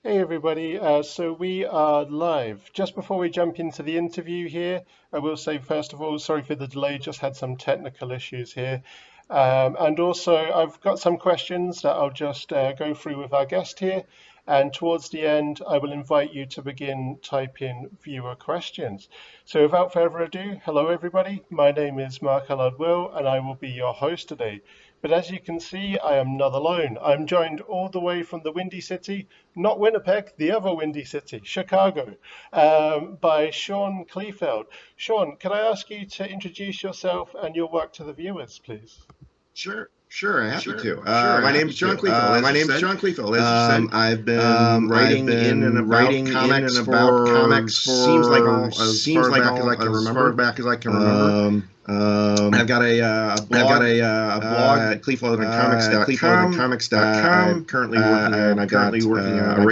Hey everybody, so we are live. Just before we jump into the interview here, I will say first of all, sorry for the delay, just had some technical issues here. And also, I've got some questions that I'll just go through with our guest here. And towards the end, I will invite you to begin typing viewer questions. So without further ado, hello everybody. My name is Mark Allard-Will, and I will be your host today. But as you can see, I am not alone. I'm joined all the way from the Windy City, not Winnipeg, the other Windy City, Chicago, by Sean Kleefeld. Sean, can I ask you to introduce yourself and your work to the viewers, please? Sure, happy to. My name is John Kleefeld. My name is John Kleefeld. As you said, I've been writing in and about comics seems like as far back as I can remember. I've got a blog at Kleefeld.comics.com. I'm currently working on a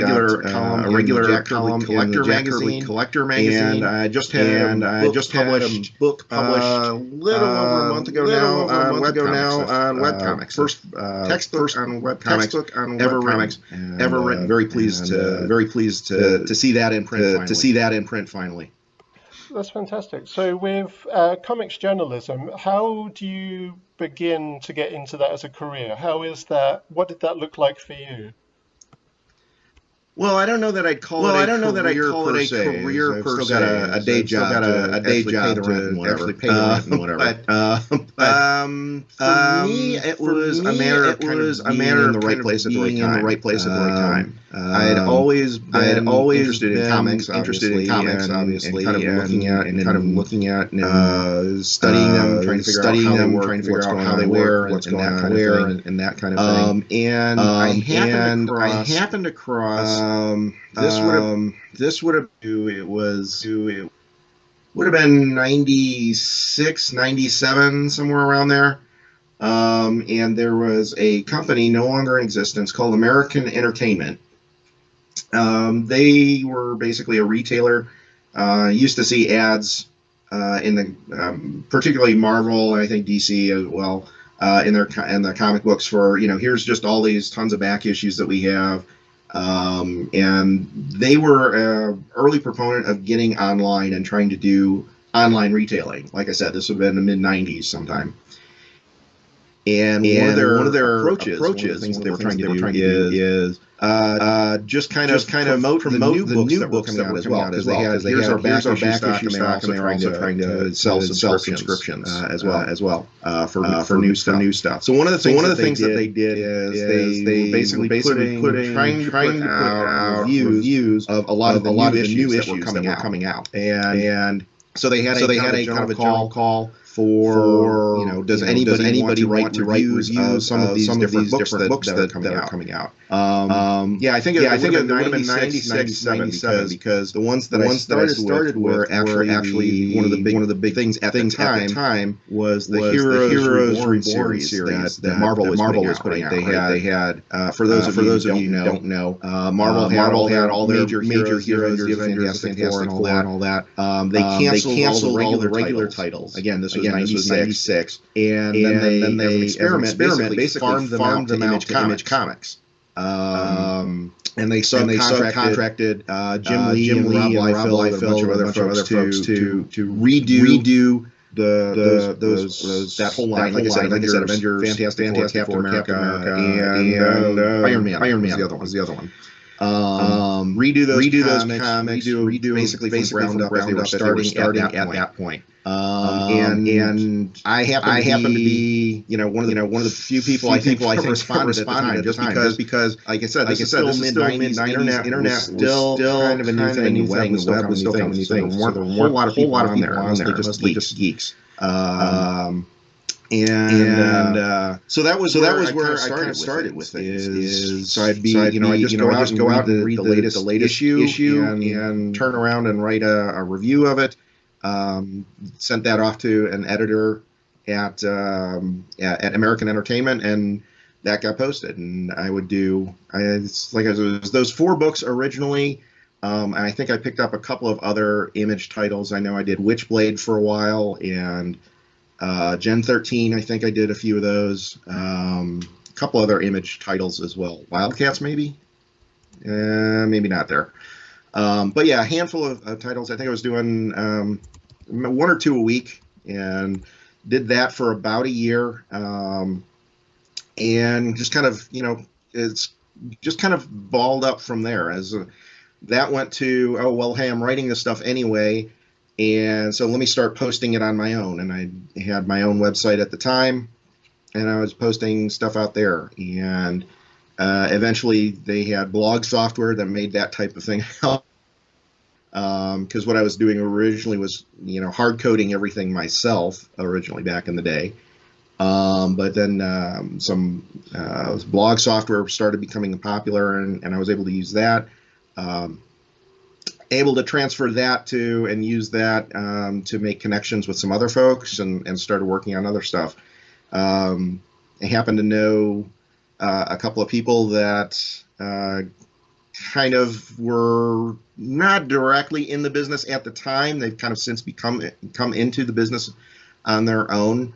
regular column in the Jackerly Collector magazine. And I just had a book published a little over a month ago now on Webcomics. First textbook on webcomics ever written. Very pleased to see that in print finally. That's fantastic. So with comics journalism, how do you begin to get into that as a career? How is that? What did that look like for you? Well, I don't know that I'd call it a career per se. I've still got a day job to actually pay the rent and whatever. For me, it was a matter of being in the right place at the right time. I had always been interested in comics, obviously, and kind of looking at and studying them, trying to figure out how they were, and that kind of thing. And I happened across this would have been 96, 97, somewhere around there. And there was a company no longer in existence called American Entertainment. They were basically a retailer. Used to see ads in the particularly Marvel, and I think DC as well, in the comic books for, here's just all these tons of back issues that we have. And they were an early proponent of getting online and trying to do online retailing. Like I said, this would have been the mid-90s sometime. And one of their approaches, one of the things that they were trying to do is just kind of promote the new books that were coming out as well. Here's our back issue stock, and they're also trying to sell subscriptions as well for new stuff. So one of the things that they did is they basically trying to put out reviews of a lot of the new issues that were coming out, and so they had a kind of a general call for does anybody want to write reviews of some of these different books that are coming out. I think it would have been 96, 97 because the ones that I started were actually one of the big things at the time was the Heroes Reborn series that Marvel was putting out. They had for those of you who don't know, Marvel had all their major heroes, the Fantastic Four and all that. They canceled all the regular titles. Again, this was 96, and then they as an experiment basically farmed them out to Image Comics. And they subcontracted Jim Lee and Rob Liefeld and a bunch of other folks to redo that whole line. Like I said, Avengers, Fantastic Four, Captain America, and Iron Man was the other one. Redo those comics, redo basically from the ground up that they were starting at that point. And I happen to be one of the few people I think responded at the time, just because like I said, this is still mid-90s. Internet still kind of a new thing. The web was still kind of a new thing. There weren't a whole lot of people on there, mostly just geeks. So that was where I kind of started with it. So I'd just go out and read the latest issue and turn around and write a review of it. Sent that off to an editor at American Entertainment, and that got posted. And it was those 4 books originally. And I think I picked up a couple of other Image titles. I know I did Witchblade for a while, and Gen 13, I think I did a few of those. A couple other Image titles as well. Wildcats, maybe? maybe not there. But yeah, a handful of titles. I think I was doing 1 or 2 a week, and did that for about a year, and just kind of, it's just kind of balled up from there. That went to, oh well, hey, I'm writing this stuff anyway, and so let me start posting it on my own. And I had my own website at the time, and I was posting stuff out there. And eventually, they had blog software that made that type of thing help. Because what I was doing originally was, hard coding everything myself originally back in the day. But then some blog software started becoming popular, and I was able to use that. Able to transfer that to and use that to make connections with some other folks, and started working on other stuff. I happen to know a couple of people that kind of were not directly in the business at the time. They've kind of since come into the business on their own.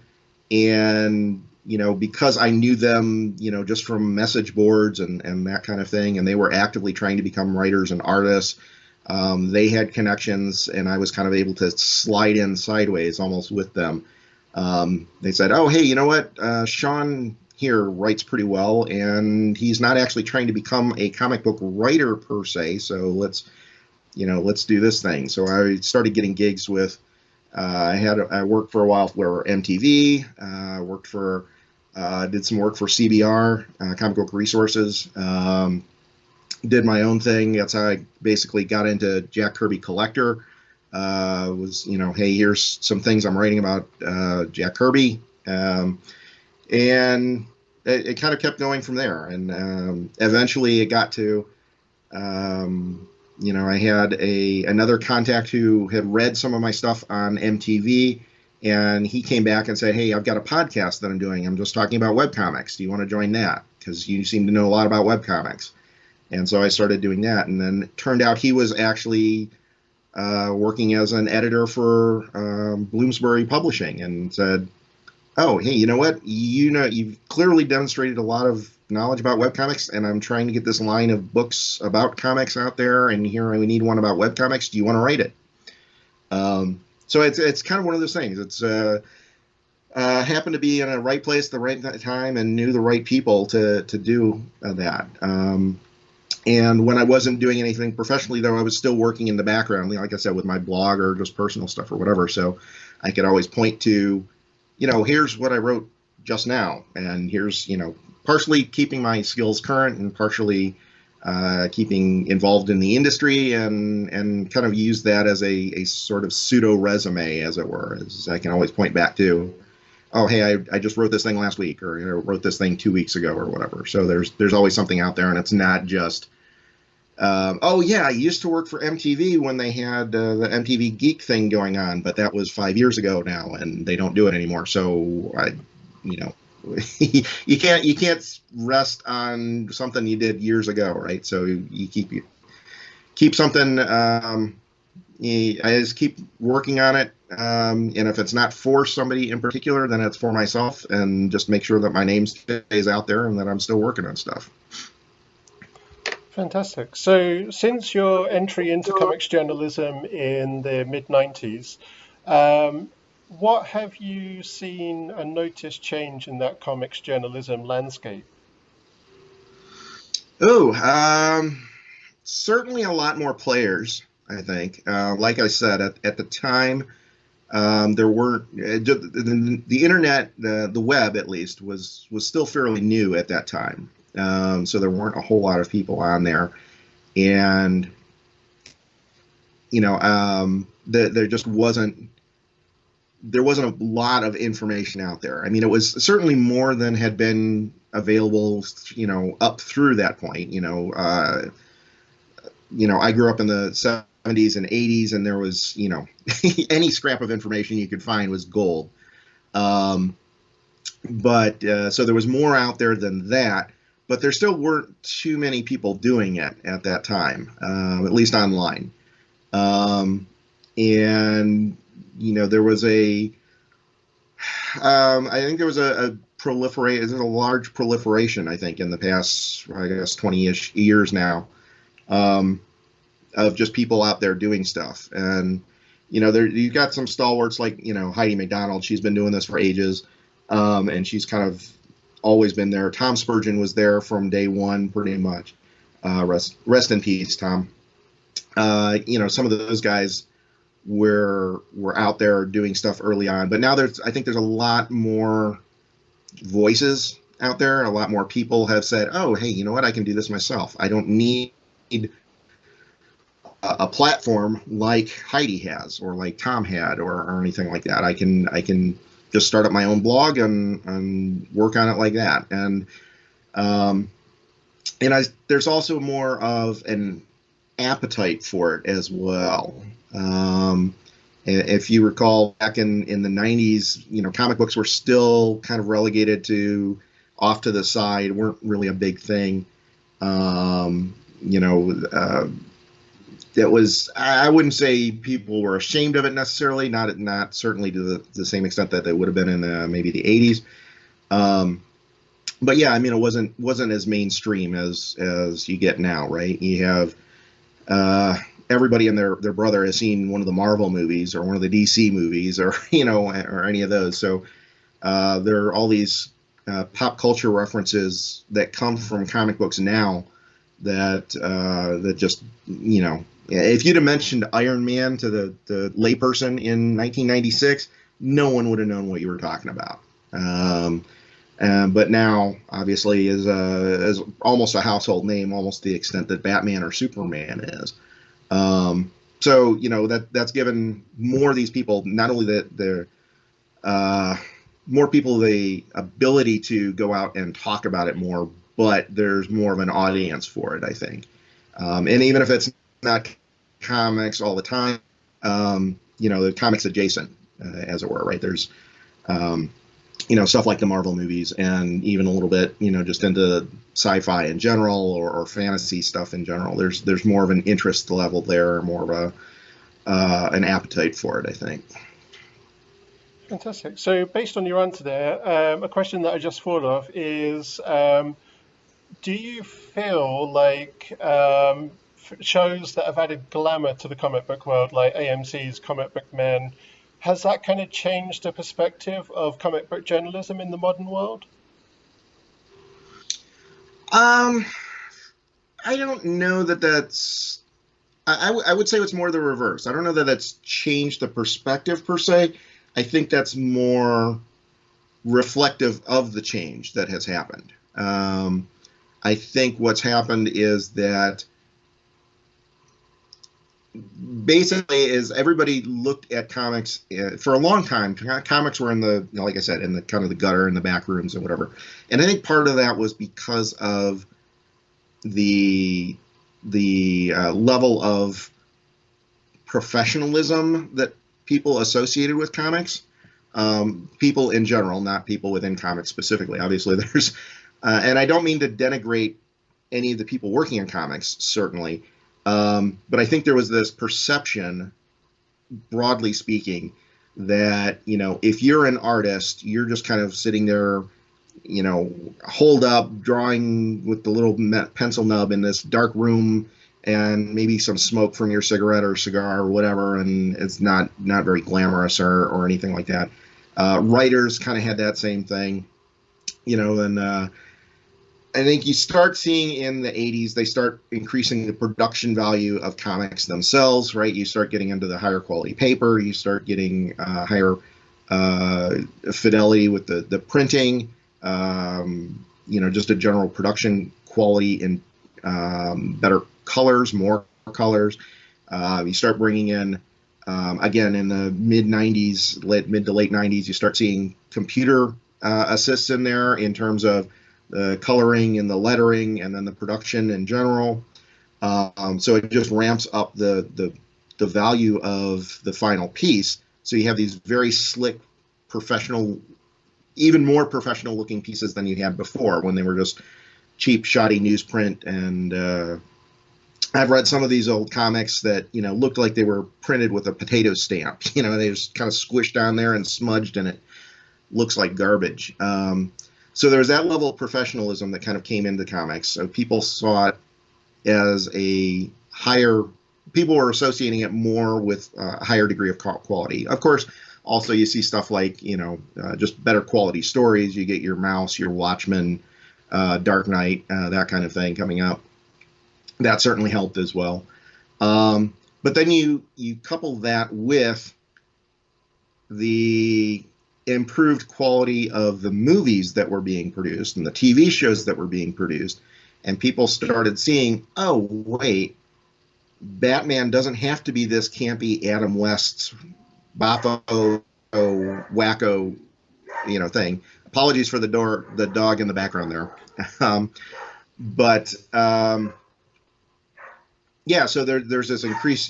And, because I knew them, just from message boards and that kind of thing, and they were actively trying to become writers and artists, they had connections, and I was kind of able to slide in sideways almost with them. They said, oh, hey, you know what? Sean here writes pretty well, and he's not actually trying to become a comic book writer per se, so let's do this thing. So I started getting gigs with, I worked for a while for MTV, did some work for CBR, Comic Book Resources, did my own thing. That's how I basically got into Jack Kirby Collector. Hey, here's some things I'm writing about Jack Kirby. And it kind of kept going from there. And eventually it got to, I had another contact who had read some of my stuff on MTV, and he came back and said, hey, I've got a podcast that I'm doing. I'm just talking about webcomics. Do you want to join that? Because you seem to know a lot about webcomics. And so I started doing that. And then it turned out he was actually working as an editor for Bloomsbury Publishing, and said, oh, hey, you know what? You've clearly demonstrated a lot of knowledge about webcomics, and I'm trying to get this line of books about comics out there, and here we need one about webcomics. Do you want to write it? So it's kind of one of those things. It's happened to be in the right place at the right time, and knew the right people to do that. And when I wasn't doing anything professionally, though, I was still working in the background, like I said, with my blog or just personal stuff or whatever. So I could always point to, here's what I wrote just now, and here's, partially keeping my skills current, and partially keeping involved in the industry, and kind of use that as a sort of pseudo resume, as it were. As I can always point back to, oh, hey, I just wrote this thing last week, or I wrote this thing 2 weeks ago, or whatever. So there's always something out there, and it's not just, oh yeah, I used to work for MTV when they had the MTV Geek thing going on, but that was 5 years ago now, and they don't do it anymore. So you can't rest on something you did years ago, right? So you keep something. I just keep working on it, and if it's not for somebody in particular, then it's for myself, and just make sure that my name stays out there and that I'm still working on stuff. Fantastic. So since your entry into comics journalism in the mid-90s, what have you seen and noticed change in that comics journalism landscape? Certainly a lot more players, I think. Like I said, at the time, there weren't, the internet, the web at least, was still fairly new at that time. So there weren't a whole lot of people on there, and there just wasn't a lot of information out there. I mean, it was certainly more than had been available, up through that point. I grew up in the 70s and 80s, and there was, any scrap of information you could find was gold. So there was more out there than that. But there still weren't too many people doing it at that time, at least online. And, there was I think there was a large proliferation, I think, in the past, I guess, 20-ish years now, um, of just people out there doing stuff. And you've got some stalwarts like Heidi McDonald. She's been doing this for ages, and she's kind of always been there. Tom Spurgeon was there from day one, pretty much. Rest in peace, Tom. Some of those guys were out there doing stuff early on, but now I think there's a lot more voices out there. A lot more people have said, "Oh, hey, you know what? I can do this myself. I don't need a platform like Heidi has, or like Tom had, or anything like that. I can just start up my own blog and work on it like that." And there's also more of an appetite for it as well. If you recall, back in the 90s, comic books were still kind of relegated to off to the side, weren't really a big thing. That was, I wouldn't say people were ashamed of it necessarily, not certainly to the same extent that they would have been in maybe the 80s. But yeah, it wasn't as mainstream as you get now, right? You have everybody and their brother has seen one of the Marvel movies or one of the DC movies, or or any of those. So there are all these pop culture references that come from comic books now that just if you'd have mentioned Iron Man to the layperson in 1996, no one would have known what you were talking about. But now, obviously, is almost a household name, almost to the extent that Batman or Superman is. So that's given more of these people not only more people the ability to go out and talk about it more, but there's more of an audience for it, I think. And even if it's not comics all the time, the comics adjacent, as it were, right? There's stuff like the Marvel movies, and even a little bit, just into sci-fi in general, or fantasy stuff in general. There's more of an interest level there, more of an appetite for it, I think. Fantastic. So based on your answer there, a question that I just thought of is, do you feel like shows that have added glamour to the comic book world, like AMC's Comic Book Men, has that kind of changed the perspective of comic book journalism in the modern world? I don't know that's. I would say it's more the reverse. I don't know that that's changed the perspective per se. I think that's more reflective of the change that has happened. I think what's happened is that basically is everybody looked at comics for a long time. Comics were in the, like I said, in the kind of the gutter, in the back rooms and whatever. And I think part of that was because of the level of professionalism that people associated with comics. People in general, not people within comics specifically. Obviously, there's, and I don't mean to denigrate any of the people working in comics, certainly. But I think there was this perception, broadly speaking, that, if you're an artist, you're just kind of sitting there, holed up, drawing with the little pencil nub in this dark room, and maybe some smoke from your cigarette or cigar or whatever, and it's not very glamorous or anything like that. Writers kind of had that same thing, and I think you start seeing in the 80s, they start increasing the production value of comics themselves, right? You start getting into the higher quality paper, you start getting higher fidelity with the printing, just a general production quality and better colors, more colors. You start bringing in, again, in the mid to late 90s, you start seeing computer assists in there in terms of the coloring and the lettering, and then the production in general. So it just ramps up the value of the final piece. So you have these very slick, professional, even more professional looking pieces than you had before, when they were just cheap, shoddy newsprint. And I've read some of these old comics that, looked like they were printed with a potato stamp. They just kind of squished down there and smudged, and it looks like garbage. So there's that level of professionalism that kind of came into comics. So people saw it as a higher, people were associating it more with a higher degree of quality. Of course, also you see stuff like, just better quality stories. You get your Mouse, your Watchmen, Dark Knight, that kind of thing coming up. That certainly helped as well. But then you couple that with the improved quality of the movies that were being produced and the TV shows that were being produced, and people started seeing, oh, wait, Batman doesn't have to be this campy Adam West, boffo, wacko, thing. Apologies for the dog in the background there. Yeah, so there's this increase,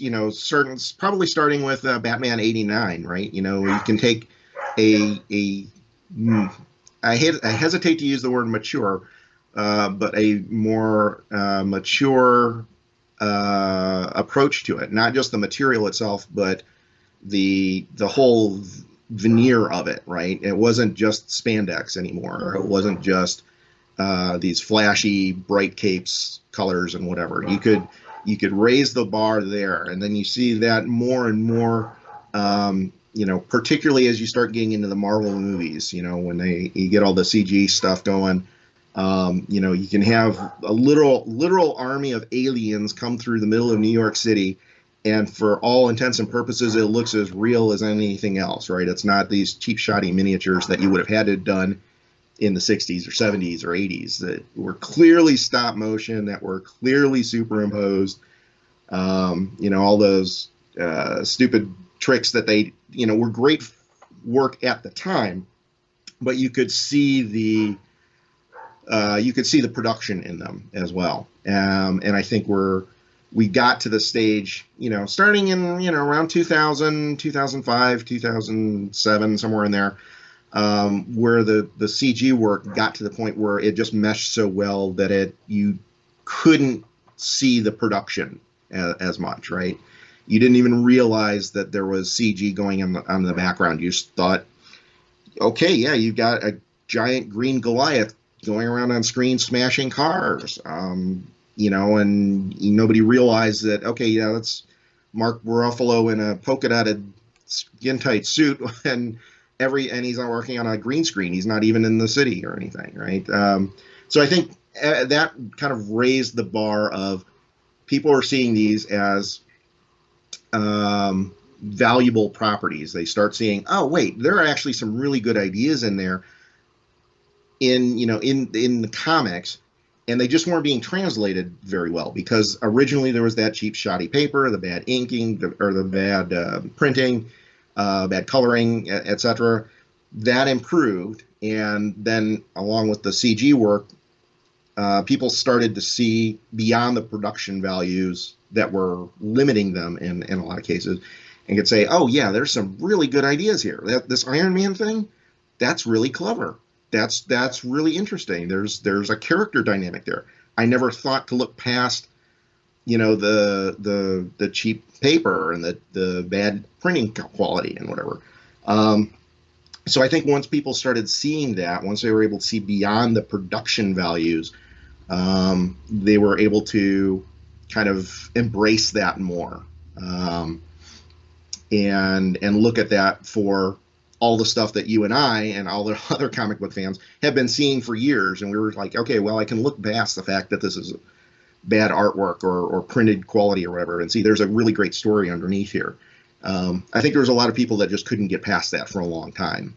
probably starting with Batman '89, right? You can take I hesitate to use the word mature, but a more mature approach to it. Not just the material itself, but the whole veneer of it, right? It wasn't just spandex anymore. It wasn't just these flashy, bright capes, colors, and whatever. You could raise the bar there, and then you see that more and more. Particularly as you start getting into the Marvel movies, when you get all the CG stuff going, you can have a literal army of aliens come through the middle of New York City, and for all intents and purposes, it looks as real as anything else, right? It's not these cheap, shoddy miniatures that you would have had to have done in the 60s or 70s or 80s that were clearly stop motion, that were clearly superimposed, all those stupid tricks that they, were great work at the time, but you could see the production in them as well. And I think we got to the stage, starting in, around 2000, 2005, 2007, somewhere in there, where the CG work got to the point where it just meshed so well that you couldn't see the production as much, right? You didn't even realize that there was CG going on the background. You just thought, okay, yeah, you've got a giant green Goliath going around on screen smashing cars, and nobody realized that, okay, yeah, that's Mark Ruffalo in a polka dotted skin tight suit, and he's not working on a green screen. He's not even in the city or anything, right? So I think that kind of raised the bar of people are seeing these as valuable properties. They start seeing, oh wait, there are actually some really good ideas in there in the comics, and they just weren't being translated very well because originally there was that cheap, shoddy paper, the bad inking, or the bad printing, bad coloring, etc. That improved, and then along with the CG work, people started to see beyond the production values that were limiting them in a lot of cases, and could say, oh yeah, there's some really good ideas here. This Iron Man thing, that's really clever. That's really interesting. There's a character dynamic there. I never thought to look past, the cheap paper and the bad printing quality and whatever. So I think once people started seeing that, once they were able to see beyond the production values, they were able to kind of embrace that more, and look at that for all the stuff that you and I and all the other comic book fans have been seeing for years. And we were like, okay, well, I can look past the fact that this is bad artwork or printed quality or whatever, and see there's a really great story underneath here. I think there was a lot of people that just couldn't get past that for a long time.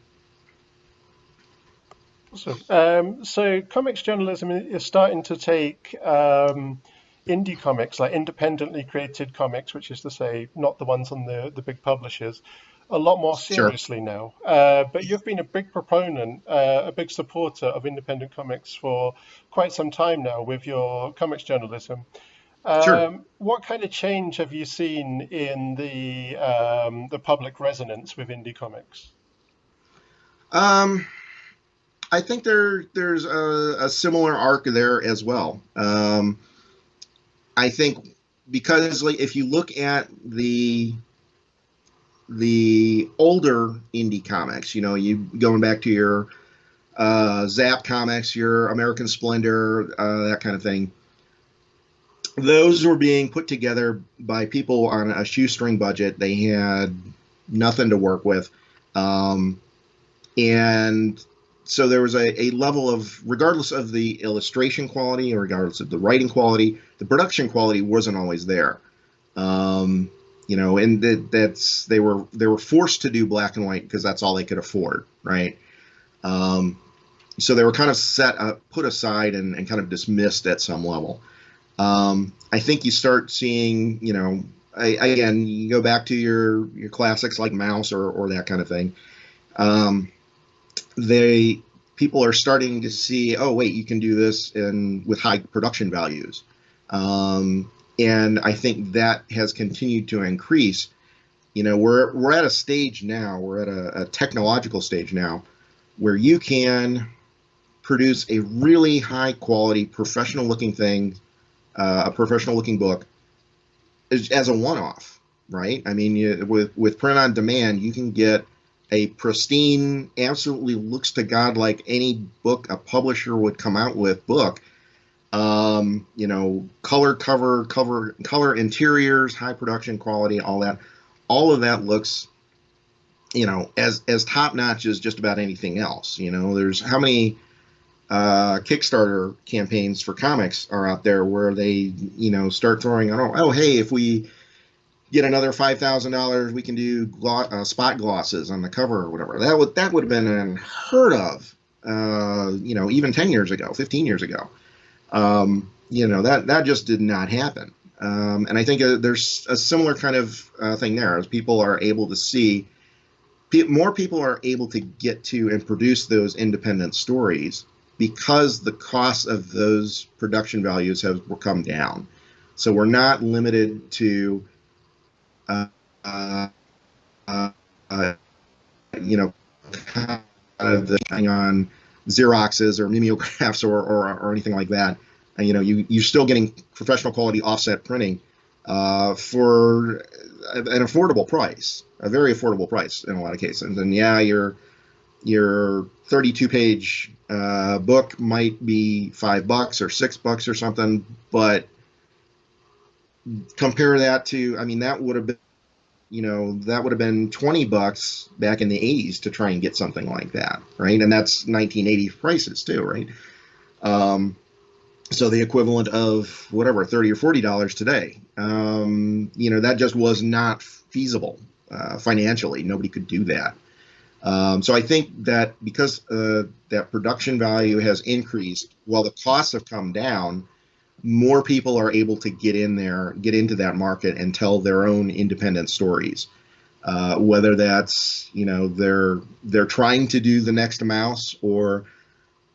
Awesome. So comics journalism is starting to take indie comics, like independently created comics, which is to say not the ones on the big publishers, a lot more seriously Sure. now. But you've been a big proponent, a big supporter of independent comics for quite some time now with your comics journalism. Sure. What kind of change have you seen in the public resonance with indie comics? Um, I think there's a similar arc there as well. I think because like if you look at the older indie comics, you going back to your Zap comics, your American Splendor, that kind of thing. those were being put together by people on a shoestring budget. They had nothing to work with. And so there was a level of, regardless of the illustration quality or regardless of the writing quality, the production quality wasn't always there. And they were forced to do black and white because that's all they could afford, right? So they were kind of put aside and kind of dismissed at some level. I think you start seeing, again, you go back to your classics like Mouse or that kind of thing. People are starting to see, oh wait, you can do this with high production values, and I think that has continued to increase. We're at a stage now, we're at a technological stage now, where you can produce a really high quality, professional looking thing, a professional looking book, as a one-off, right? I mean, with print on demand, you can get a pristine, absolutely looks to God like any book a publisher would come out with book. Color cover, color interiors, high production quality, all that. All of that looks, as top notch as just about anything else. There's how many Kickstarter campaigns for comics are out there where they, start throwing, oh, hey, if we get another $5,000, we can do spot glosses on the cover or whatever. That would have been unheard of, even 10 years ago, 15 years ago. That just did not happen. And I think there's a similar kind of thing there, as people are able to see, more people are able to get to and produce those independent stories because the cost of those production values have come down. So we're not limited to kind of the thing on Xeroxes or mimeographs or anything like that. And, you're still getting professional quality offset printing for an affordable price, a very affordable price in a lot of cases. And yeah, your 32-page book might be $5 or $6 or something, but compare that to, that would have been, $20 back in the 80s to try and get something like that, right? And that's 1980 prices too, right? So the equivalent of whatever, $30 or $40 today. That just was not feasible financially. Nobody could do that. So I think that because that production value has increased, while the costs have come down, more people are able to get into that market and tell their own independent stories. Whether that's, they're trying to do the next Mouse, or,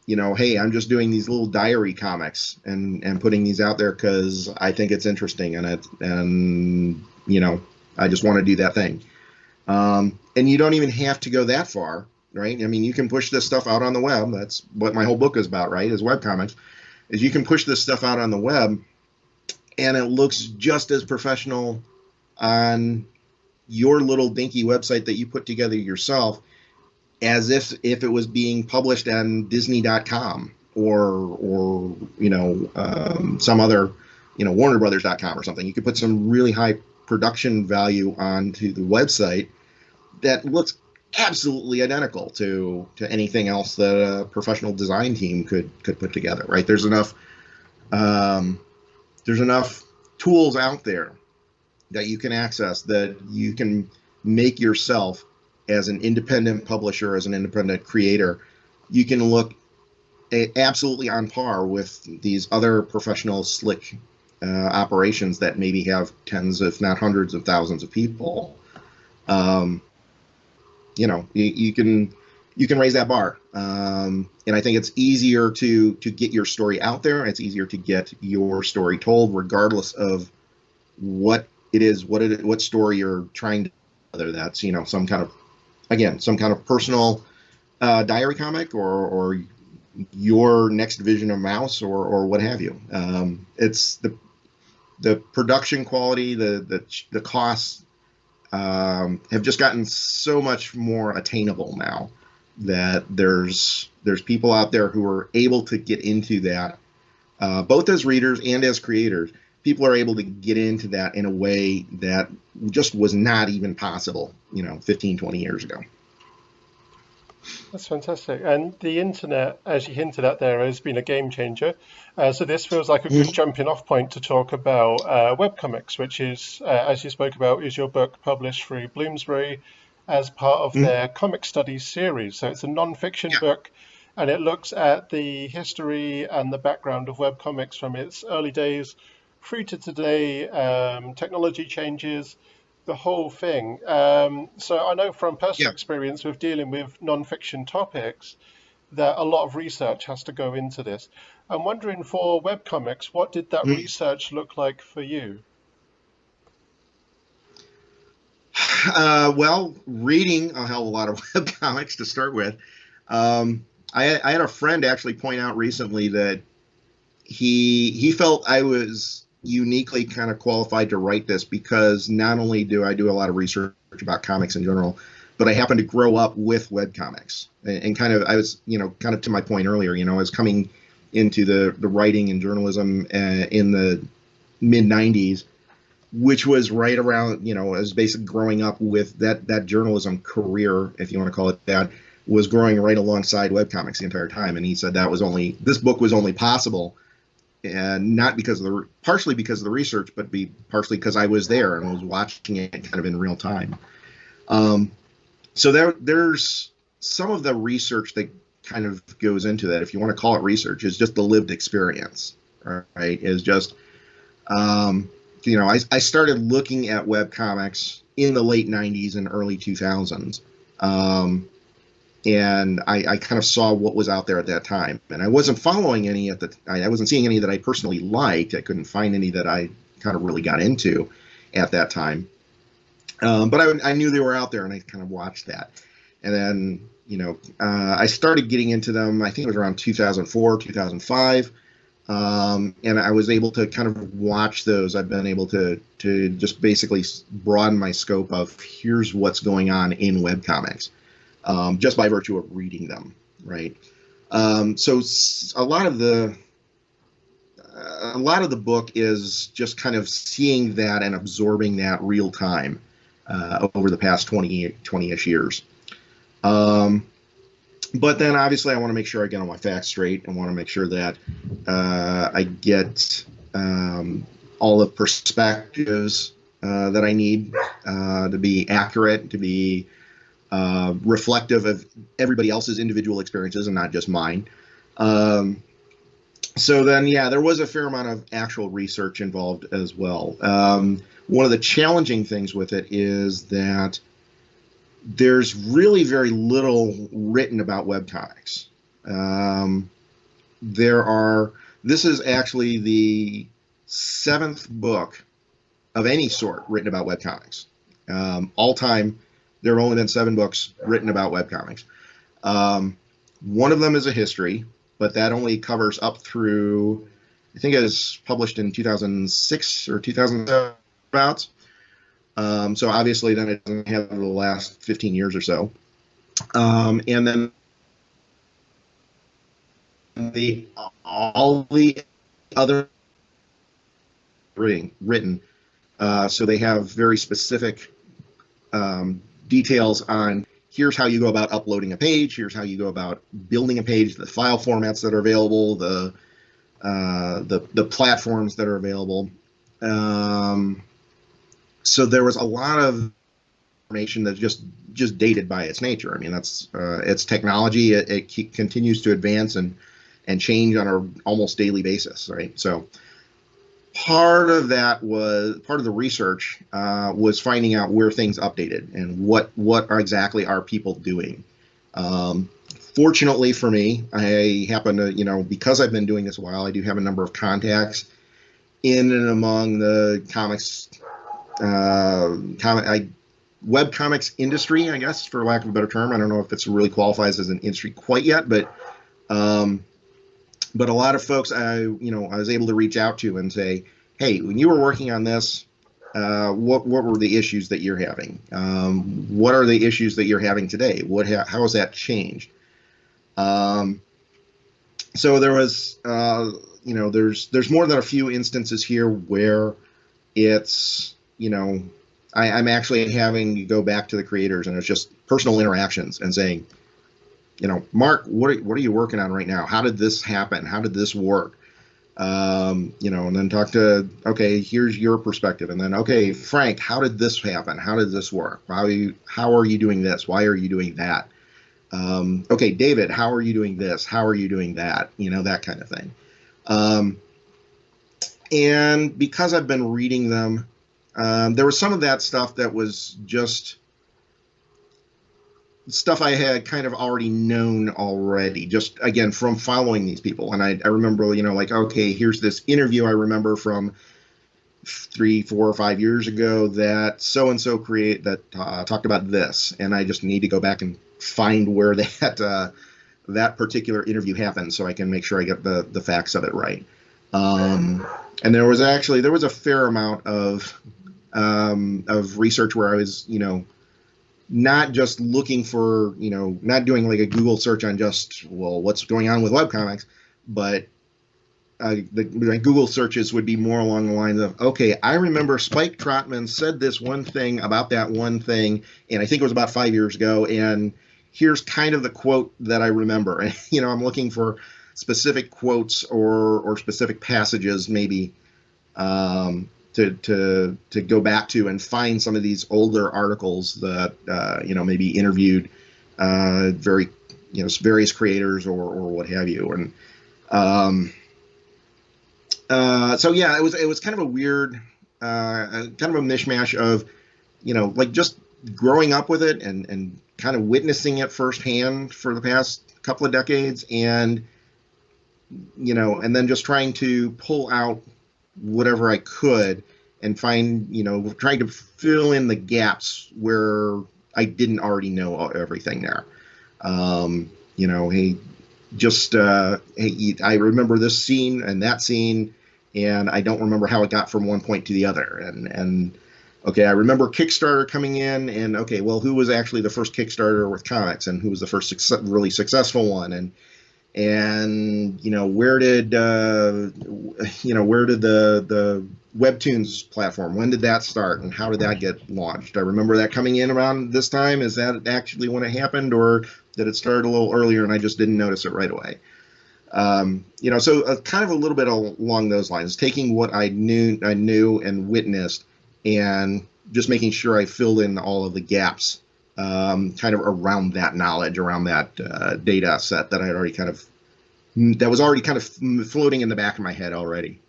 hey, I'm just doing these little diary comics and putting these out there because I think it's interesting and I just want to do that thing. And you don't even have to go that far, right? You can push this stuff out on the web. That's what my whole book is about, right? Is webcomics. Is you can push this stuff out on the web and it looks just as professional on your little dinky website that you put together yourself as if it was being published on Disney.com or some other, WarnerBrothers.com or something. You could put some really high production value onto the website that looks absolutely identical to anything else that a professional design team could put together, right? There's enough tools out there that you can access, that you can make yourself as an independent publisher, as an independent creator. You can look absolutely on par with these other professional slick operations that maybe have tens, if not hundreds of thousands of people. You can raise that bar, and I think it's easier to get your story out there. It's easier to get your story told, regardless of what it is, what story you're trying to. Whether that's some kind of personal diary comic or your next vision of Mouse or what have you. It's the production quality, the costs. Have just gotten so much more attainable now that there's people out there who are able to get into that, both as readers and as creators, people are able to get into that in a way that just was not even possible, 15, 20 years ago. That's fantastic. And the internet, as you hinted at there, has been a game changer. So this feels like a good jumping off point to talk about Webcomics, which is, as you spoke about, is your book published through Bloomsbury as part of their comic studies series. So it's a non-fiction book, and it looks at the history and the background of webcomics from its early days through to today, technology changes, the whole thing. So I know from personal experience with dealing with non-fiction topics that a lot of research has to go into this. I'm wondering, for webcomics, what did that research look like for you? Well, reading a hell of a lot of webcomics to start with. I had a friend actually point out recently that he felt I was uniquely kind of qualified to write this because not only do I do a lot of research about comics in general, but I happen to grow up with webcomics. And kind of, I was, kind of to my point earlier, I was coming into the writing and journalism in the mid 90s, which was right around, I was basically growing up with that journalism career, if you want to call it that, was growing right alongside webcomics the entire time. And he said this book was only possible, and not because of partially because of the research, but partially because I was there and was watching it kind of in real time. So there's some of the research that kind of goes into that, if you want to call it research, is just the lived experience, right? Is just, I started looking at webcomics in the late 90s and early 2000s. And I kind of saw what was out there at that time, and I wasn't following any I wasn't seeing any that I personally liked. I couldn't find any that I kind of really got into at that time. But I knew they were out there, and I kind of watched that. And then, I started getting into them, I think it was around 2004, 2005. And I was able to kind of watch those. I've been able to just basically broaden my scope of here's what's going on in webcomics. Just by virtue of reading them, right? So a lot of the book is just kind of seeing that and absorbing that real time over the past 20-ish years. But then obviously I want to make sure I get all my facts straight. I want to make sure that I get all the perspectives that I need to be accurate, to be reflective of everybody else's individual experiences and not just mine. So then, there was a fair amount of actual research involved as well. One of the challenging things with it is that there's really very little written about webcomics. This is actually the 7th book of any sort written about webcomics. All time, there have only been 7 books written about webcomics. One of them is a history, but that only covers up through, I think it was published in 2006 or 2007 about. So obviously then it doesn't have the last 15 years or so. And then all the other written, so they have very specific details on here's how you go about uploading a page, here's how you go about building a page, the file formats that are available, the platforms that are available. So there was a lot of information that's just dated by its nature. I mean, that's it's technology. It continues to advance and change on an almost daily basis, right? So part of the research was finding out where things updated and what exactly are people doing. Fortunately for me, I happen to, because I've been doing this a while, I do have a number of contacts in and among the webcomics industry, I guess, for lack of a better term. I don't know if it really qualifies as an industry quite yet, but a lot of folks I was able to reach out to and say, hey, when you were working on this, what were the issues that you're having? What are the issues that you're having today? How has that changed? So there was there's more than a few instances here where it's, I'm actually having to go back to the creators, and it's just personal interactions and saying, Mark, what are you working on right now? How did this happen? How did this work? And then talk to, okay, here's your perspective. And then, okay, Frank, how did this happen? How did this work? How are you doing this? Why are you doing that? Okay, David, how are you doing this? How are you doing that? That kind of thing. And because I've been reading them, there was some of that stuff that was just stuff I had kind of already known already, just again from following these people. And I remember, like, okay, here's this interview I remember from 3, 4, or 5 years ago that so-and-so talked about this, and I just need to go back and find where that particular interview happened so I can make sure I get the facts of it right. And there was a fair amount of research where I was, not just looking for, not doing like a Google search on just, well, what's going on with webcomics, but the Google searches would be more along the lines of, okay, I remember Spike Trotman said this one thing about that one thing, and I think it was about 5 years ago, and here's kind of the quote that I remember. And, I'm looking for specific quotes or specific passages maybe to go back to and find some of these older articles that maybe interviewed various creators or what have you. And so yeah, it was kind of a weird kind of a mishmash of like just growing up with it and kind of witnessing it firsthand for the past couple of decades, and and then just trying to pull out whatever I could and find, trying to fill in the gaps where I didn't already know everything there. Hey, I remember this scene and that scene, and I don't remember how it got from one point to the other. And okay, I remember Kickstarter coming in, and okay, well, who was actually the first Kickstarter with comics, and who was the first really successful one, and where did the Webtoons platform, when did that start, and how did that get launched? I remember that coming in around this time. Is that actually when it happened, or did it start a little earlier and I just didn't notice it right away? So kind of a little bit along those lines, taking what I knew and witnessed, and just making sure I filled in all of the gaps, kind of around that knowledge, around that data set that was already kind of floating in the back of my head already.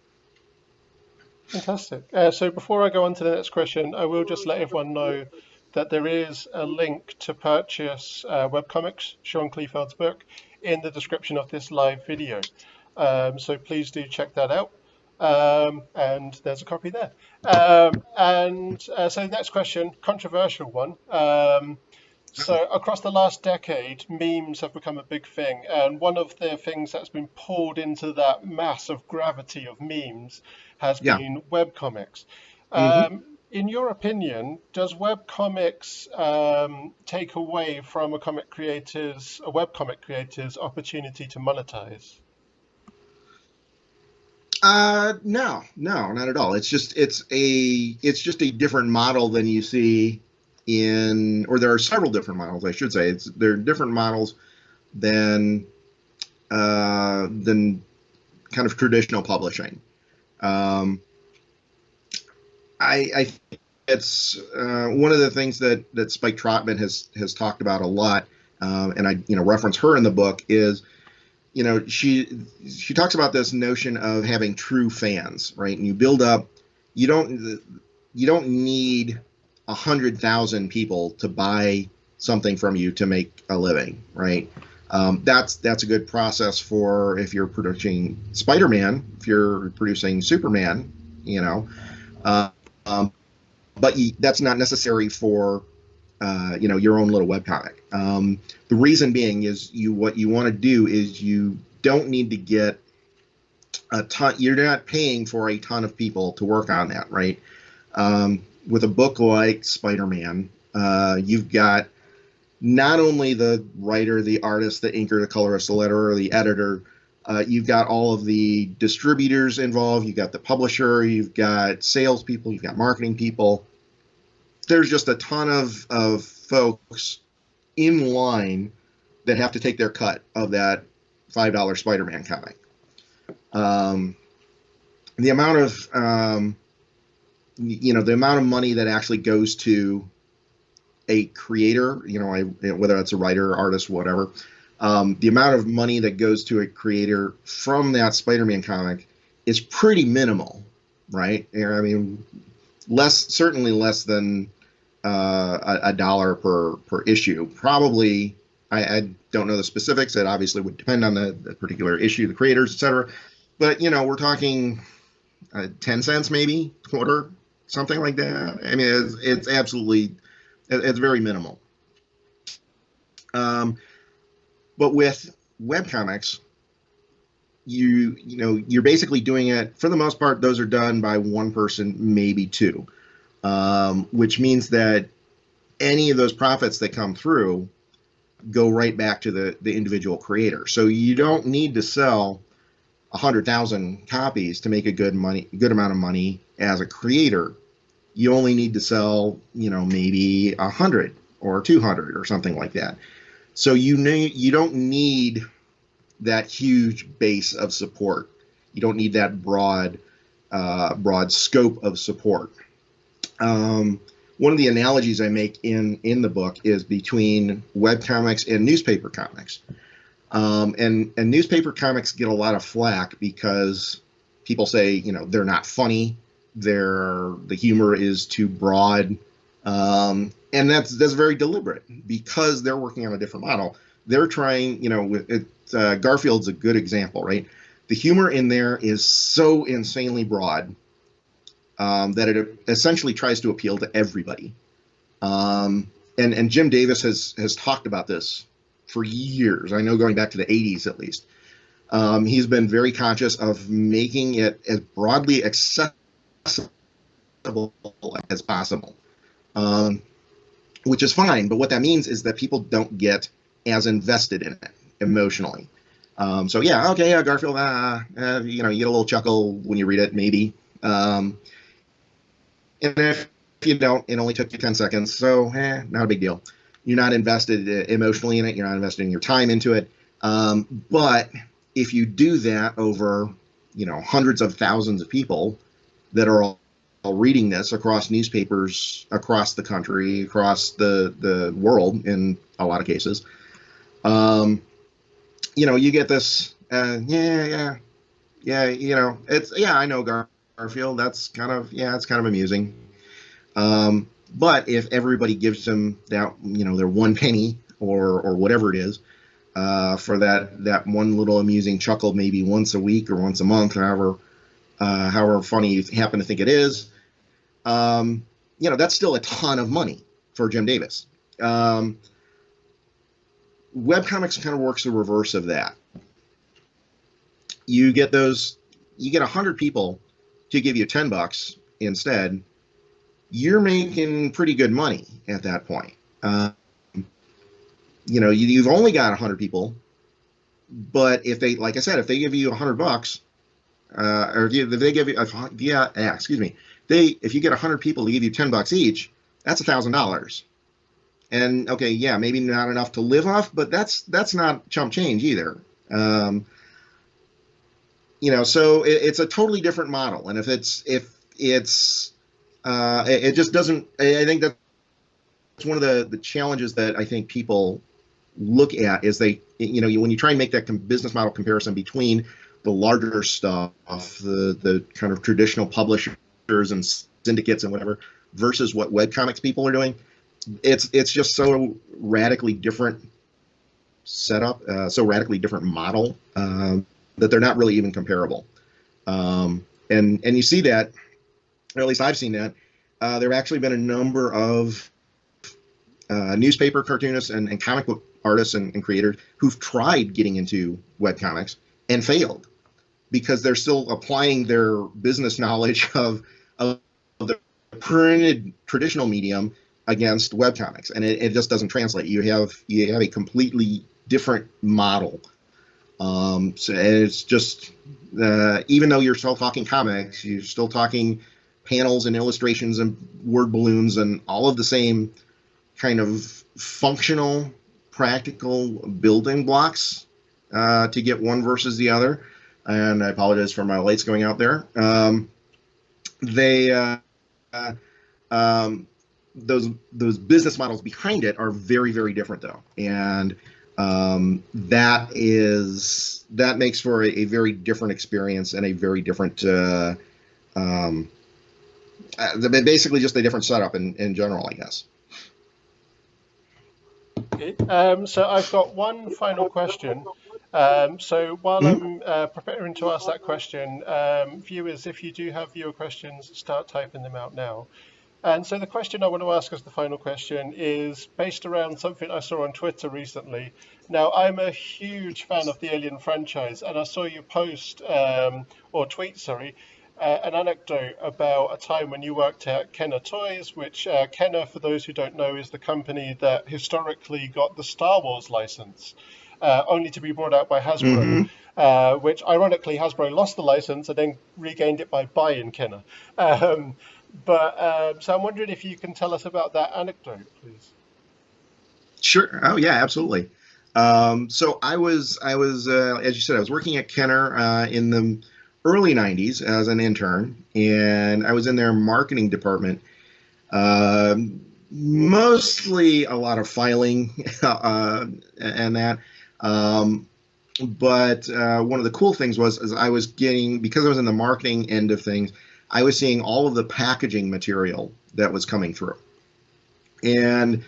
Fantastic. So before I go on to the next question, I will just let everyone know that there is a link to purchase Webcomics, Sean Kleefeld's book, in the description of this live video. So please do check that out. And there's a copy there. So the next question, controversial one. So across the last decade, memes have become a big thing. And one of the things that's been pulled into that mass of gravity of memes has been webcomics. In your opinion, does webcomics take away from a webcomic creator's opportunity to monetize? No, not at all. It's just a different model than you see or there are several different models, I should say. There are different models than kind of traditional publishing. I think it's one of the things that Spike Trotman has talked about a lot, and I reference her in the book, is she talks about this notion of having true fans, right? And you build up, you don't need 100,000 people to buy something from you to make a living, right? That's a good process for if you're producing Spider-Man, if you're producing Superman, but that's not necessary for your own little webcomic. The reason being is what you want to do is you don't need to get a ton. You're not paying for a ton of people to work on that, right? With a book like Spider-Man, you've got not only the writer, the artist, the inker, the colorist, the letterer, the editor, You've got all of the distributors involved. You've got the publisher. You've got salespeople. You've got marketing people. There's just a ton of folks in line that have to take their cut of that $5 Spider-Man comic. The amount of the amount of money that actually goes to a creator, whether it's a writer, artist, whatever, the amount of money that goes to a creator from that Spider-Man comic is pretty minimal, right? I mean, certainly less than a dollar per issue. Probably, I don't know the specifics. It obviously would depend on the particular issue, the creators, etc. But we're talking 10 cents, maybe quarter, something like that. I mean, it's absolutely, it's very minimal. But with webcomics, you're basically doing it, for the most part, those are done by one person, maybe two, which means that any of those profits that come through go right back to the individual creator. So you don't need to sell 100,000 copies to make a good amount of money as a creator. You only need to sell, maybe 100 or 200 or something like that. So you don't need that huge base of support. You don't need that broad scope of support. One of the analogies I make in the book is between webcomics and newspaper comics. And newspaper comics get a lot of flack because people say, they're not funny, the humor is too broad, and that's very deliberate because they're working on a different model. They're trying, Garfield's a good example, right? The humor in there is so insanely broad that it essentially tries to appeal to everybody. And Jim Davis has talked about this for years. I know going back to the 80s at least. He's been very conscious of making it as broadly accessible as possible, which is fine. But what that means is that people don't get as invested in it emotionally. So yeah, okay, Garfield, you get a little chuckle when you read it, maybe. And if you don't, it only took you 10 seconds, so not a big deal. You're not invested emotionally in it. You're not investing your time into it. But if you do that over, hundreds of thousands of people that are all reading this across newspapers, across the country, across the world in a lot of cases, you get this, I know Garfield, it's kind of amusing. But if everybody gives them that, their one penny or whatever it is, for that one little amusing chuckle, maybe once a week or once a month, however funny you happen to think it is, that's still a ton of money for Jim Davis. Webcomics kind of works the reverse of that. You get 100 people to give you $10 instead. You're making pretty good money at that point. You've only got 100 people, but if they, like I said, if they give you $100, or if they give you, if you get 100 people to give you $10 each, that's $1,000. And okay, yeah, maybe not enough to live off, but that's not chump change either. So it's a totally different model. And it just doesn't, I think that's one of the challenges that I think people look at is when you try and make that business model comparison between the larger stuff, the kind of traditional publishers and syndicates and whatever, versus what webcomics people are doing, it's just so radically different setup, so radically different model, that they're not really even comparable. And you see that, or at least I've seen that. There have actually been a number of newspaper cartoonists and comic book artists and creators who've tried getting into webcomics and failed because they're still applying their business knowledge of the printed traditional medium against webcomics, and it just doesn't translate. You have a completely different model So it's just, even though you're still talking comics, you're still talking panels and illustrations and word balloons and all of the same kind of functional, practical building blocks to get one versus the other. And I apologize for my lights going out there. Those business models behind it are very, very different, though, and that makes for a very different experience and a very different, basically just a different setup in general, I guess. So I've got one final question. So while I'm preparing to ask that question, viewers, if you do have viewer questions, start typing them out now. And so the question I want to ask as the final question is based around something I saw on Twitter recently. Now, I'm a huge fan of the Alien franchise, and I saw you post, or tweet, sorry, an anecdote about a time when you worked at Kenner Toys, which Kenner, for those who don't know, is the company that historically got the Star Wars license, only to be brought out by Hasbro, which ironically Hasbro lost the license and then regained it by buying Kenner. So I'm wondering if you can tell us about that anecdote, please. Sure. Oh yeah, absolutely. So I was, as you said, I was working at Kenner in the early '90s as an intern, and I was in their marketing department. Mostly a lot of filing and that. But one of the cool things was, because I was in the marketing end of things, I was seeing all of the packaging material that was coming through. And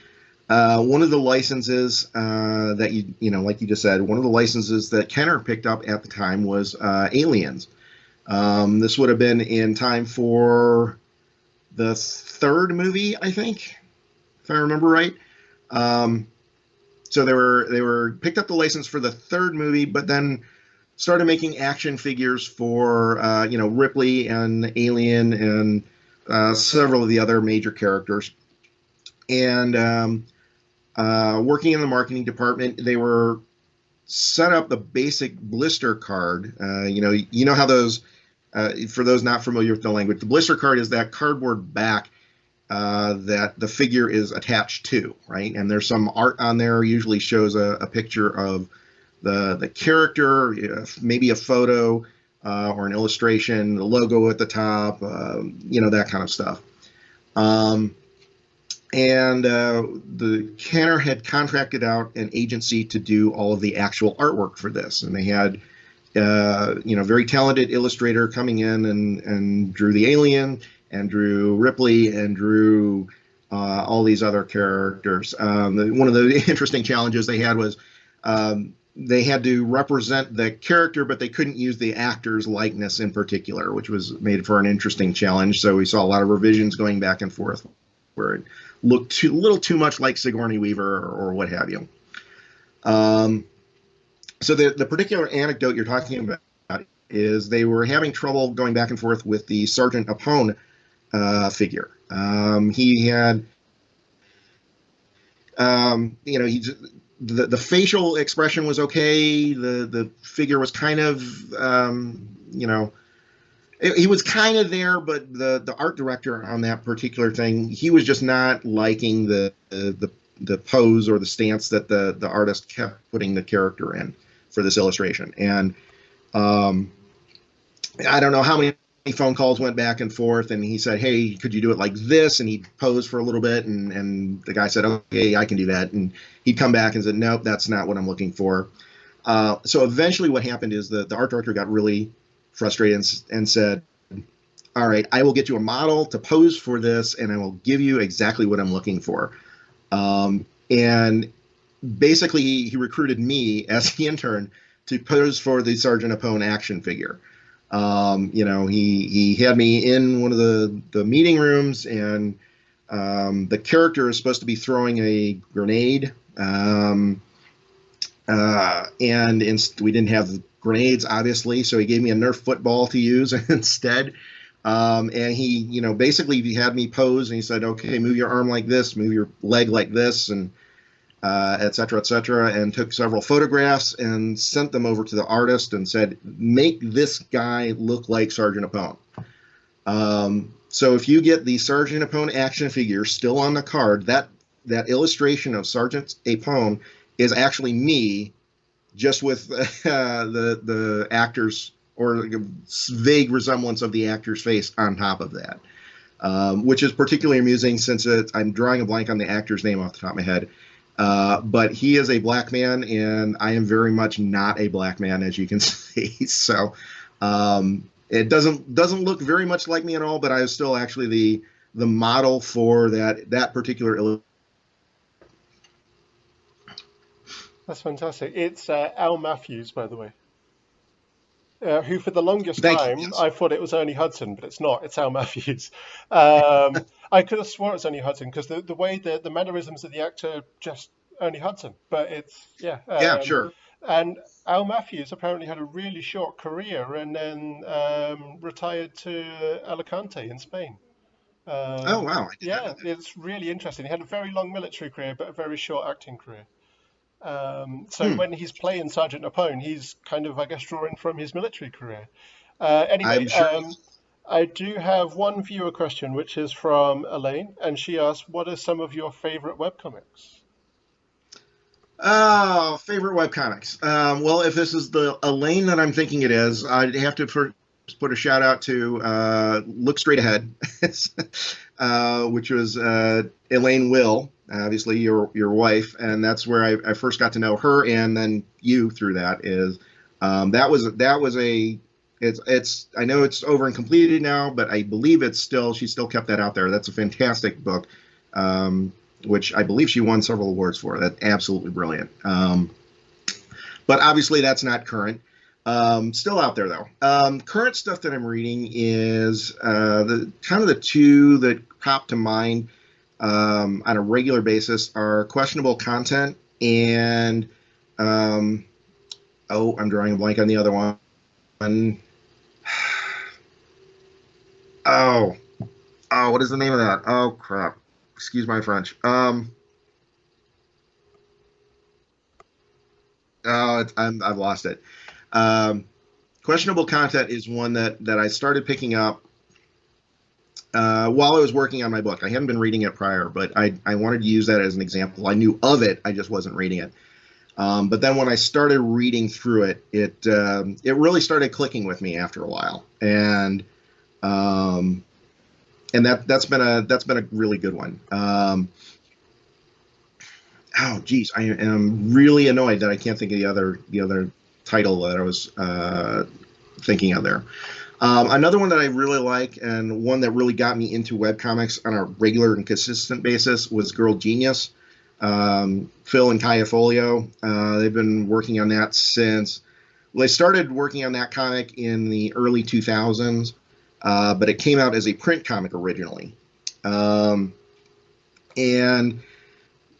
one of the licenses that like you just said, one of the licenses that Kenner picked up at the time was Aliens. This would have been in time for the third movie, I think, if I remember right. So they were picked up the license for the third movie, but then started making action figures for Ripley and Alien and several of the other major characters. And working in the marketing department, they were set up the basic blister card. You know how those, for those not familiar with the language, the blister card is that cardboard back that the figure is attached to, right? And there's some art on there, usually shows a picture of the character, maybe a photo or an illustration, the logo at the top, that kind of stuff. The Kenner had contracted out an agency to do all of the actual artwork for this, and they had very talented illustrator coming in and drew the alien and drew Ripley and drew all these other characters. One of the interesting challenges they had was they had to represent the character, but they couldn't use the actor's likeness in particular, which was made for an interesting challenge. So we saw a lot of revisions going back and forth where it looked a little too much like Sigourney Weaver or what have you. So the particular anecdote you're talking about is they were having trouble going back and forth with the Sergeant Apone figure. He had, the facial expression was okay. The figure was kind of, he was kind of there, but the art director on that particular thing, he was just not liking the pose or the stance that the artist kept putting the character in for this illustration. And I don't know how many phone calls went back and forth, and he said, hey, could you do it like this? And he posed for a little bit, and the guy said, okay, I can do that. And he'd come back and said, nope, that's not what I'm looking for. So eventually what happened is the art director got really frustrated and said, all right, I will get you a model to pose for this, and I will give you exactly what I'm looking for. And basically he recruited me as the intern to pose for the Sergeant Apone action figure. He had me in one of the meeting rooms, and the character is supposed to be throwing a grenade, and we didn't have grenades, obviously, so he gave me a Nerf football to use instead. And he, basically he had me pose, and he said, okay, move your arm like this, move your leg like this, and et cetera, and took several photographs and sent them over to the artist and said, make this guy look like Sergeant Apone. So if you get the Sergeant Apone action figure still on the card, that illustration of Sergeant Apone is actually me, just with the actor's, or like a vague resemblance of the actor's face on top of that, which is particularly amusing since I'm drawing a blank on the actor's name off the top of my head. But he is a black man, and I am very much not a black man, as you can see. So it doesn't look very much like me at all, but I was still actually the model for that particular. That's fantastic. It's Al Matthews, by the way. Who for the longest time, yes. I thought it was Ernie Hudson, but it's not. It's Al Matthews. I could have sworn it was Ernie Hudson because the way the mannerisms of the actor, just Ernie Hudson. But it's, yeah. Yeah, sure. And Al Matthews apparently had a really short career and then retired to Alicante in Spain. Oh, wow. Yeah, it's really interesting. He had a very long military career, but a very short acting career. So when he's playing Sergeant Apone, he's kind of, I guess, drawing from his military career. Anyway, sure. I do have one viewer question, which is from Elaine, and she asks, what are some of your favorite webcomics? Oh, favorite webcomics. Well, if this is the Elaine that I'm thinking it is, I'd have to put a shout out to Look Straight Ahead, which was Allard-Will, obviously your wife, and that's where I first got to know her, and then you through that is that was a it's I know it's over and completed now, but I believe she still kept that out there. That's a fantastic book, which I believe she won several awards for. That's absolutely brilliant. But obviously that's not current. Still out there though. Current stuff that I'm reading is the two that pop to mind on a regular basis are Questionable Content and I'm drawing a blank on the other one. What is the name of that? Oh crap! Excuse my French. I've lost it. Questionable Content is one that I started picking up while I was working on my book. I hadn't been reading it prior, but I wanted to use that as an example. I knew of it, I just wasn't reading it. But then when I started reading through it, it really started clicking with me after a while, and that's been a really good one. Oh geez, I am really annoyed that I can't think of the other title that I was thinking of there. Another one that I really like, and one that really got me into webcomics on a regular and consistent basis, was Girl Genius. Phil and Kaya Folio, they've been working on that since, well, they started working on that comic in the early 2000s, but it came out as a print comic originally. And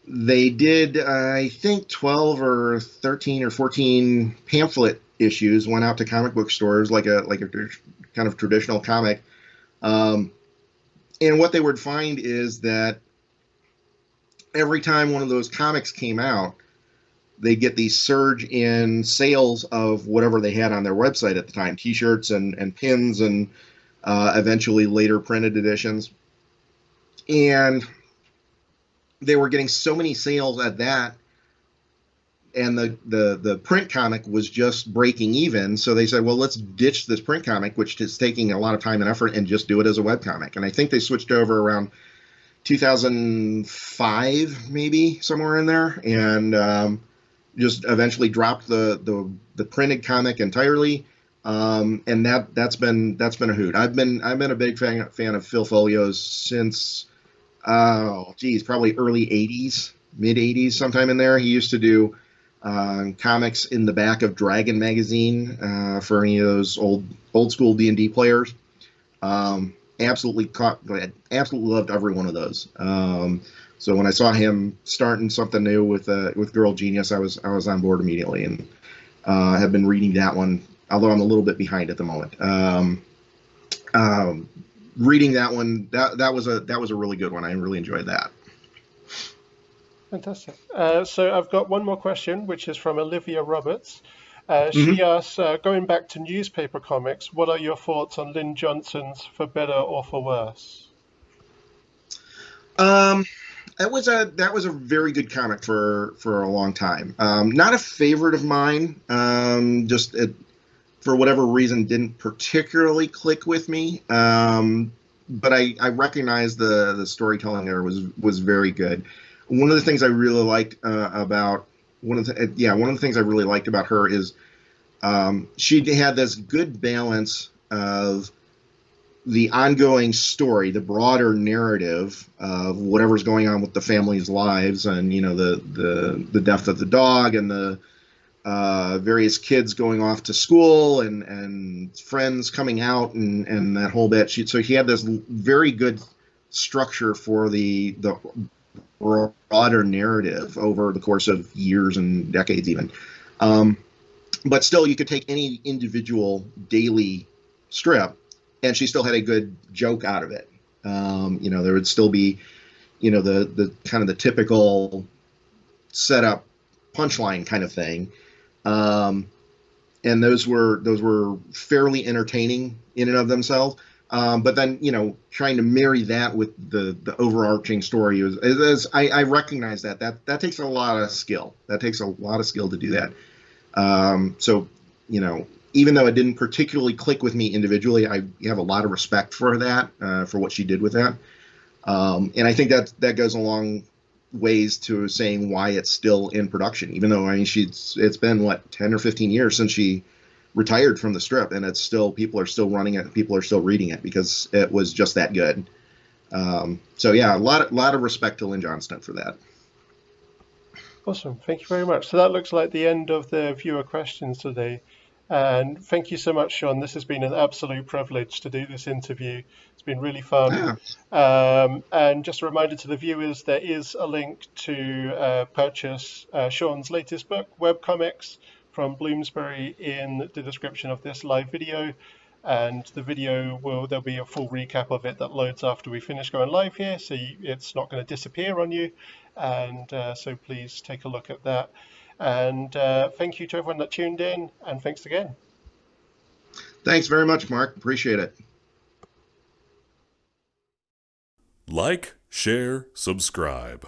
they did, I think, 12 or 13 or 14 pamphlet issues, went out to comic book stores like a kind of traditional comic. And what they would find is that every time one of those comics came out, they get the surge in sales of whatever they had on their website at the time, t-shirts and pins and eventually later printed editions. And they were getting so many sales at that, and the print comic was just breaking even. So they said, well, let's ditch this print comic, which is taking a lot of time and effort, and just do it as a webcomic. And I think they switched over around 2005, maybe somewhere in there, and just eventually dropped the printed comic entirely. And that's been a hoot. I've been a big fan of Phil Folio's since probably early 80s, mid 80s, sometime in there. He used to do comics in the back of Dragon magazine for any of those old school D&D players. Absolutely loved every one of those. So when I saw him starting something new with Girl Genius, I was on board immediately, and have been reading that one, although I'm a little bit behind at the moment. Reading that one, that was a really good one. I really enjoyed that. Fantastic. So I've got one more question, which is from Olivia Roberts. Hmm. She asks, going back to newspaper comics, what are your thoughts on Lynn Johnson's For Better or For Worse? Um, that was a very good comic for a long time. Not a favorite of mine. Just it, for whatever reason didn't particularly click with me. But I recognize the storytelling there was very good. One of the things I really liked about one of the things I really liked about her is she had this good balance of the ongoing story, the broader narrative of whatever's going on with the family's lives, and the death of the dog, and the various kids going off to school, and friends coming out, and that whole bit. So he had this very good structure for the broader narrative over the course of years and decades even. Um, but still, you could take any individual daily strip, and she still had a good joke out of it. There would still be, the kind of the typical setup punchline kind of thing. Um, and those were fairly entertaining in and of themselves. But then, trying to marry that with the overarching story I recognize that takes a lot of skill. That takes a lot of skill to do that. So, even though it didn't particularly click with me individually, I have a lot of respect for that, for what she did with that. And I think that goes a long ways to saying why it's still in production, even though, I mean, it's been what, 10 or 15 years since she retired from the strip, and it's still, people are still running it, people are still reading it because it was just that good. So yeah, a lot of respect to Lynn Johnston for that. Awesome. Thank you very much. So that looks like the end of the viewer questions today. And thank you so much, Sean. This has been an absolute privilege to do this interview. It's been really fun. Yeah. And just a reminder to the viewers, there is a link to purchase Sean's latest book, Webcomics, from Bloomsbury, in the description of this live video. And the video there'll be a full recap of it that loads after we finish going live here, so it's not going to disappear on you. And so please take a look at that. And thank you to everyone that tuned in, and thanks again. Thanks very much, Mark. Appreciate it. Like, share, subscribe.